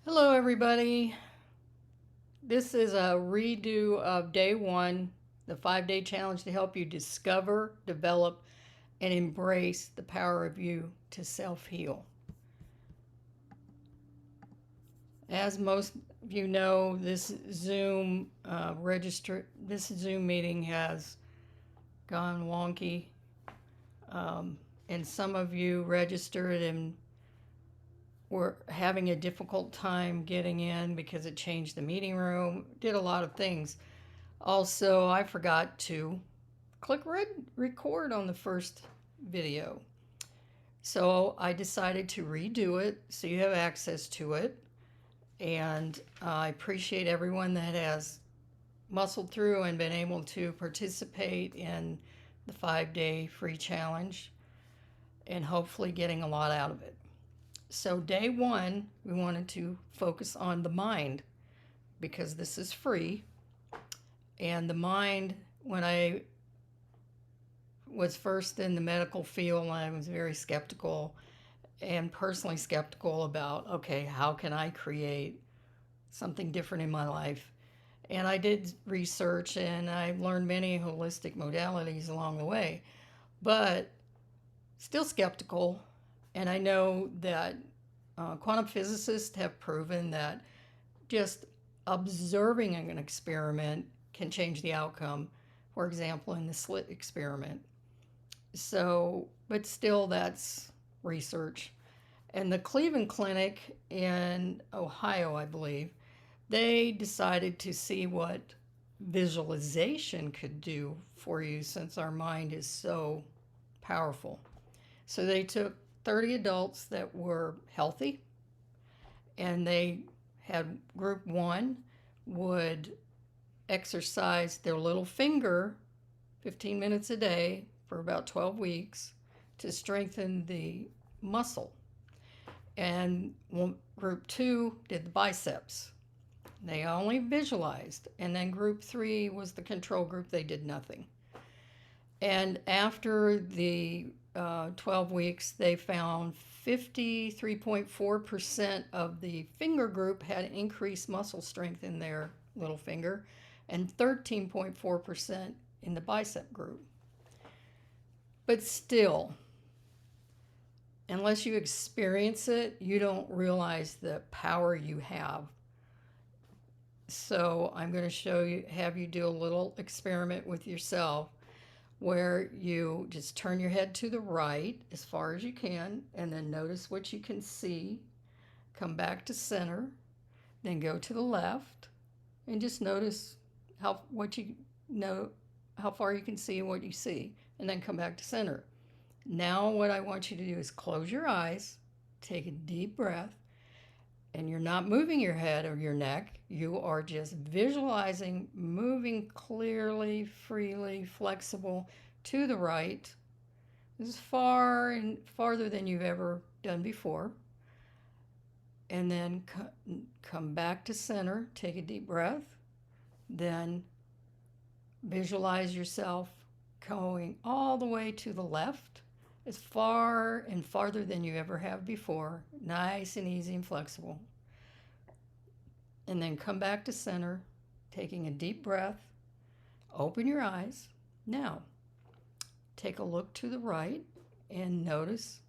Hello, everybody. This is a redo of day one, the 5 day challenge to help you discover, develop, and embrace the power of you to self heal. As most of you know, this Zoom meeting has gone wonky, and some of you registered and were having a difficult time getting in because it changed the meeting room, did a lot of things. Also, I forgot to click record on the first video. So I decided to redo it so you have access to it. And I appreciate everyone that has muscled through and been able to participate in the 5 day free challenge and hopefully getting a lot out of it. So, day one, we wanted to focus on the mind because this is free. And the mind, when I was first in the medical field, I was very skeptical and personally skeptical about, okay, how can I create something different in my life? And I did research and I learned many holistic modalities along the way, but still skeptical. And I know that quantum physicists have proven that just observing an experiment can change the outcome. For example, in the slit experiment. So, but still, that's research. And the Cleveland Clinic in Ohio, I believe, they decided to see what visualization could do for you since our mind is so powerful. So they took 30 adults that were healthy and they had group one would exercise their little finger 15 minutes a day for about 12 weeks to strengthen the muscle. And group two did the biceps. They only visualized. And then group three was the control group. They did nothing. And after the 12 weeks, they found 53.4% of the finger group had increased muscle strength in their little finger and 13.4% in the bicep group. But still, unless you experience it, you don't realize the power you have. So I'm going to have you do a little experiment with yourself where you just turn your head to the right as far as you can and then notice what you can see. Come back to center, then go to the left and just notice how far you can see and what you see, and then come back to center. Now what I want you to do is close your eyes, take a deep breath, and you're not moving your head or your neck. You are just visualizing moving clearly, freely, flexible to the right, as far and farther than you've ever done before. And then come back to center, take a deep breath, then visualize yourself going all the way to the left, as far and farther than you ever have before, nice and easy and flexible. And then come back to center, taking a deep breath, open your eyes. Now, take a look to the right and notice.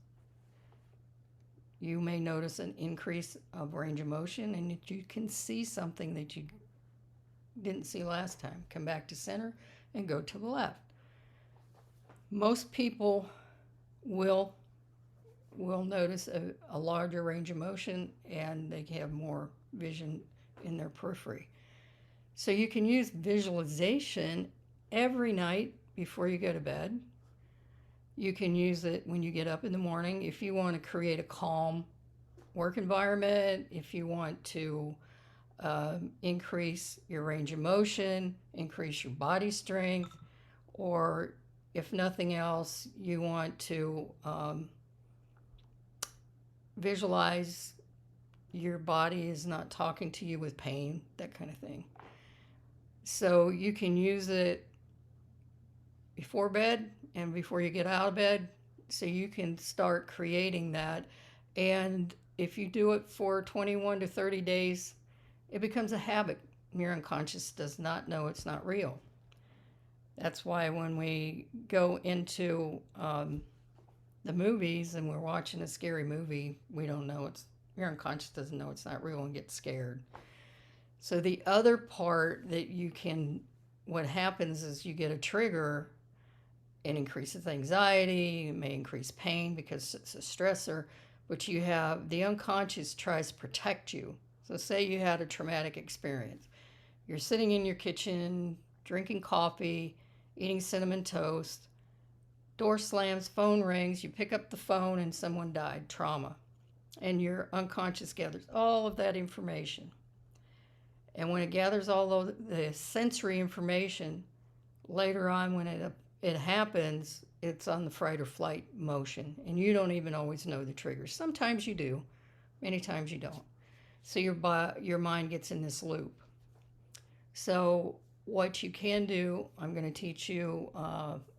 You may notice an increase of range of motion and that you can see something that you didn't see last time. Come back to center and go to the left. Most people will notice a larger range of motion and they have more vision in their periphery. So you can use visualization every night before you go to bed. You can use it when you get up in the morning if you want to create a calm work environment, if you want to increase your range of motion, increase your body strength, or if nothing else, you want to visualize your body is not talking to you with pain, that kind of thing. So you can use it before bed and before you get out of bed, so you can start creating that. And if you do it for 21 to 30 days, it becomes a habit. Your unconscious does not know it's not real. That's why when we go into the movies and we're watching a scary movie, we don't know your unconscious doesn't know it's not real and gets scared. So the other part that what happens is you get a trigger. It increases anxiety, it may increase pain because it's a stressor, but the unconscious tries to protect you. So say you had a traumatic experience. You're sitting in your kitchen, drinking coffee, eating cinnamon toast, door slams, phone rings, you pick up the phone and someone died, trauma. And your unconscious gathers all of that information. And when it gathers all of the sensory information, later on when it happens, it's on the fight or flight motion. And you don't even always know the triggers. Sometimes you do, many times you don't. So your mind gets in this loop. So what you can do, I'm going to teach you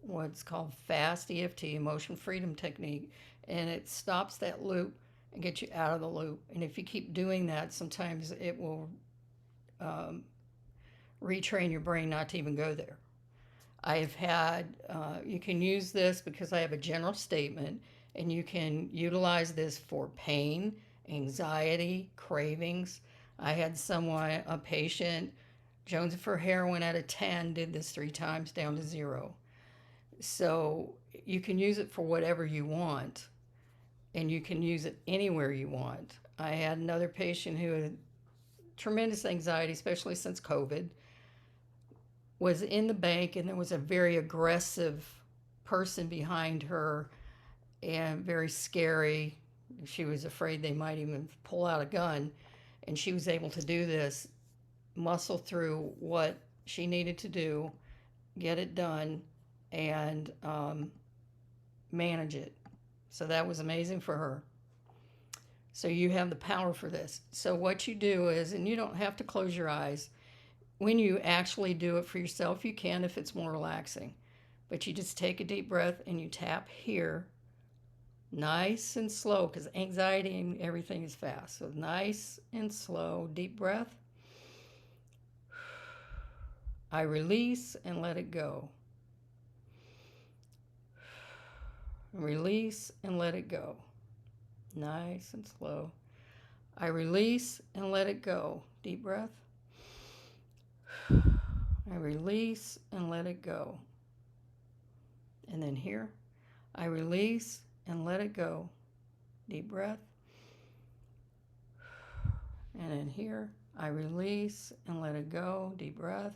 what's called fast EFT, emotion freedom technique, and it stops that loop and gets you out of the loop. And if you keep doing that, sometimes it will retrain your brain not to even go there. I've had, you can use this because I have a general statement, and you can utilize this for pain, anxiety, cravings. I had a patient, jonesing for heroin at a 10, did this 3 times down to 0. So you can use it for whatever you want, and you can use it anywhere you want. I had another patient who had tremendous anxiety, especially since COVID, was in the bank, and there was a very aggressive person behind her and very scary. She was afraid they might even pull out a gun, and she was able to do this, muscle through what she needed to do, get it done, and manage it. So that was amazing for her. So you have the power for this. So what you do is, and you don't have to close your eyes. When you actually do it for yourself, you can if it's more relaxing. But you just take a deep breath and you tap here, nice and slow, because anxiety and everything is fast. So nice and slow, deep breath. I release and let it go. Release and let it go. Nice and slow. I release and let it go. Deep breath. I release and let it go. And then here, I release and let it go. Deep breath. And then here, I release and let it go. Deep breath.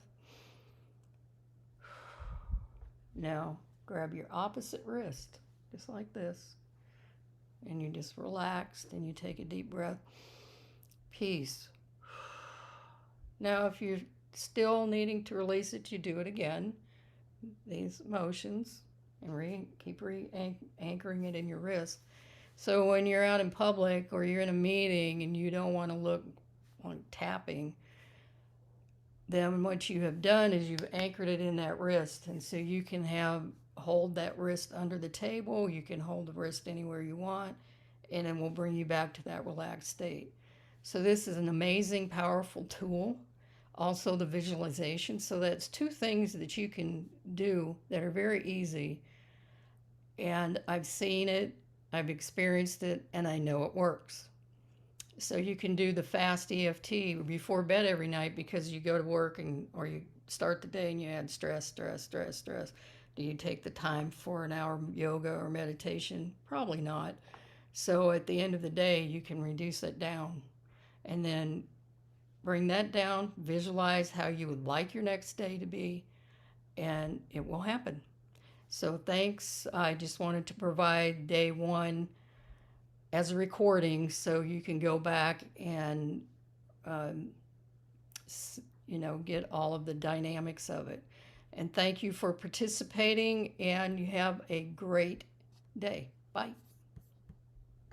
Now, grab your opposite wrist, just like this. And you just relaxed and you take a deep breath. Peace. Now, if you're still needing to release it, you do it again. These motions, and keep anchoring it in your wrist. So when you're out in public or you're in a meeting and you don't want to look like tapping, then what you have done is you've anchored it in that wrist. And so you can hold that wrist under the table, you can hold the wrist anywhere you want, and it will bring you back to that relaxed state. So this is an amazing, powerful tool. Also the visualization. So that's 2 things that you can do that are very easy. And I've seen it, I've experienced it, and I know it works. So you can do the fast EFT before bed every night because you go to work or you start the day and you add stress. Do you take the time for an hour yoga or meditation? Probably not. So at the end of the day, you can reduce it down and then bring that down, visualize how you would like your next day to be, and it will happen. So thanks. I just wanted to provide day 1 as a recording so you can go back and get all of the dynamics of it. And thank you for participating, and you have a great day. Bye.